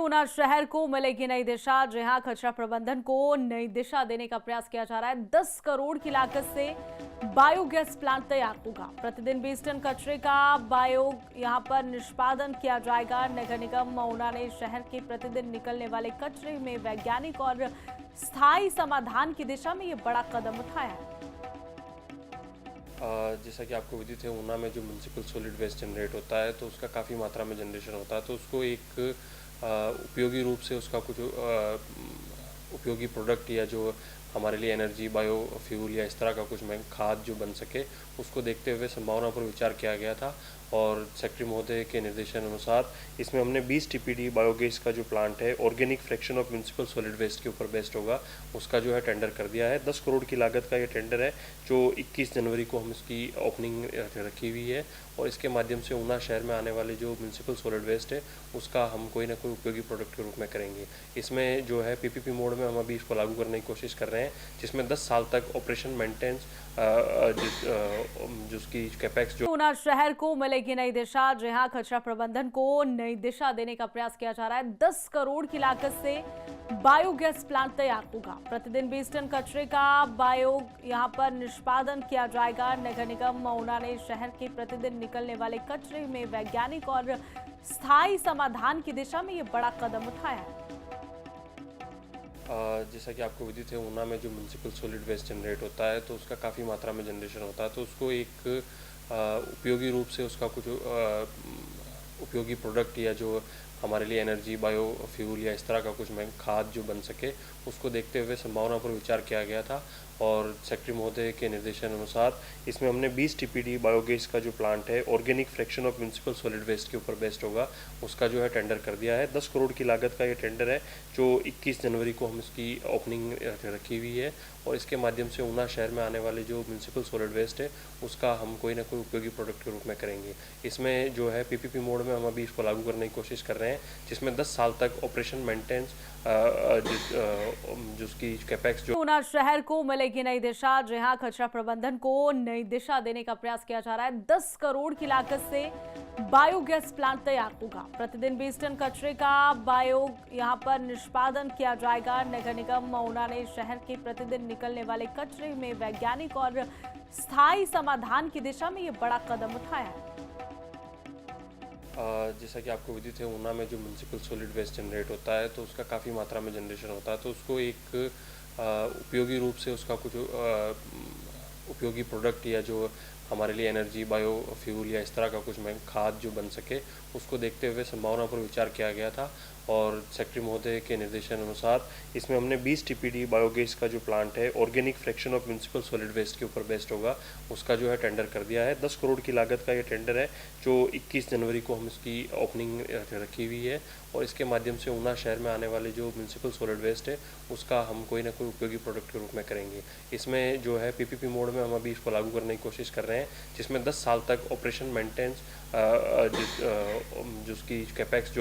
ऊना शहर को मिलेगी नई दिशा। जी हां, कचरा प्रबंधन को नई दिशा देने का प्रयास किया जा रहा है। 10 करोड़ की लागत से बायोगैस प्लांट तैयार होगा। प्रतिदिन 20 टन कचरे का बायो यहां पर निष्पादन किया जाएगा। नगर निगम ऊना ने शहर के प्रतिदिन निकलने वाले कचरे में वैज्ञानिक और स्थायी समाधान की दिशा में ये बड़ा कदम उठाया है। जैसा कि आपको विदित है, ऊना में जो म्युनिसिपल सॉलिड वेस्ट जनरेट होता है तो उसका काफ़ी मात्रा में जनरेशन होता है, तो उसको एक उपयोगी रूप से उसका कुछ उपयोगी प्रोडक्ट या जो हमारे लिए एनर्जी बायो फ्यूल या इस तरह का कुछ में खाद जो बन सके, उसको देखते हुए संभावना पर विचार किया गया था। और सेक्रेटरी महोदय के निर्देशन अनुसार इसमें हमने 20 टीपीडी बायोगैस का जो प्लांट है organic fraction of municipal solid waste के ऊपर बेस्ड होगा, उसका जो है टेंडर कर दिया है। 10 करोड़ की लागत का ये टेंडर है, जो 21 जनवरी को हम इसकी ओपनिंग रखी हुई है। और इसके माध्यम से ऊना शहर में आने वाले जो म्युनिसिपल सॉलिड वेस्ट है उसका हम कोई ना कोई उपयोगी प्रोडक्ट के रूप में करेंगे। इसमें जो है पीपीपी मोड में हम अभी इसको लागू करने की कोशिश कर रहे हैं, जिसमें 10 साल तक ऑपरेशन मेंटेनेंस जिसकी कैपेक्स जो ऊना शहर को मिलेगी नई दिशा। जी हां, कचरा प्रबंधन को नई दिशा देने का प्रयास किया जा रहा है। 10 करोड़ की लागत से बायोगैस प्लांट तैयार होगा। प्रतिदिन 20 टन कचरे का बायो यहां पर निष्पादन किया जाएगा। नगर निगम ऊना ने शहर के प्रतिदिन निकलने वाले कचरे में वैज्ञानिक और स्थायी समाधान की दिशा में ये बड़ा कदम उठाया है। जैसा कि आपको विदित है, ऊना में जो म्युनिसिपल सॉलिड वेस्ट जनरेट होता है तो उसका काफ़ी मात्रा में जनरेशन होता है, तो उसको एक उपयोगी रूप से उसका कुछ उपयोगी प्रोडक्ट या जो हमारे लिए एनर्जी बायो फ्यूल या इस तरह का कुछ में खाद जो बन सके, उसको देखते हुए संभावना पर विचार किया गया था। और सेक्रेटरी महोदय के निर्देशन अनुसार इसमें हमने 20 टीपीडी बायोगैस का जो प्लांट है organic fraction of municipal solid waste के ऊपर बेस्ड होगा, उसका जो है टेंडर कर दिया है। 10 करोड़ की लागत का ये टेंडर है, जो 21 जनवरी को हम इसकी ओपनिंग रखी हुई है। और इसके माध्यम से ऊना शहर में आने वाले जो म्युनिसिपल सॉलिड वेस्ट है उसका हम कोई ना कोई उपयोगी प्रोडक्ट के रूप में करेंगे। इसमें जो है पीपीपी मोड में हम अभी इसको लागू करने की कोशिश कर रहे हैं, जिसमें 10 साल तक ऑपरेशन मेंटेनेंस जिसकी कैपेक्स जो ऊना शहर को मिलेगी नई दिशा। जी हां, कचरा प्रबंधन को नई दिशा देने का प्रयास किया जा रहा है। 10 करोड़ की लागत से बायोगैस प्लांट तैयार होगा। प्रतिदिन 20 टन कचरे का बायो यहां पर निष्पादन किया जाएगा। नगर निगम ऊना ने शहर के प्रतिदिन निकलने वाले कचरे में वैज्ञानिक और स्थायी समाधान की दिशा में ये बड़ा कदम उठाया है। जैसा कि आपको विदित है, ऊना में जो म्युनिसिपल सॉलिड वेस्ट जनरेट होता है तो उसका काफ़ी मात्रा में जनरेशन होता है, तो उसको एक उपयोगी रूप से उसका कुछ उपयोगी प्रोडक्ट या जो हमारे लिए एनर्जी बायो फ्यूल या इस तरह का कुछ में खाद जो बन सके, उसको देखते हुए संभावना पर विचार किया गया था। और सेक्रेटरी महोदय के निर्देशन अनुसार इसमें हमने 20 टीपीडी बायोगैस का जो प्लांट है organic fraction of municipal solid waste के ऊपर बेस्ड होगा, उसका जो है टेंडर कर दिया है। 10 करोड़ की लागत का ये टेंडर है, जो 21 जनवरी को हम इसकी ओपनिंग रखी हुई है। और इसके माध्यम से ऊना शहर में आने वाले जो म्युनिसिपल सॉलिड वेस्ट है उसका हम कोई ना कोई उपयोगी प्रोडक्ट के रूप में करेंगे। इसमें जो है पीपीपी मोड में हम अभी इसको लागू करने की कोशिश कर रहे हैं, जिसमें 10 साल तक ऑपरेशन मेंटेनेंस जिसकी कैपेक्स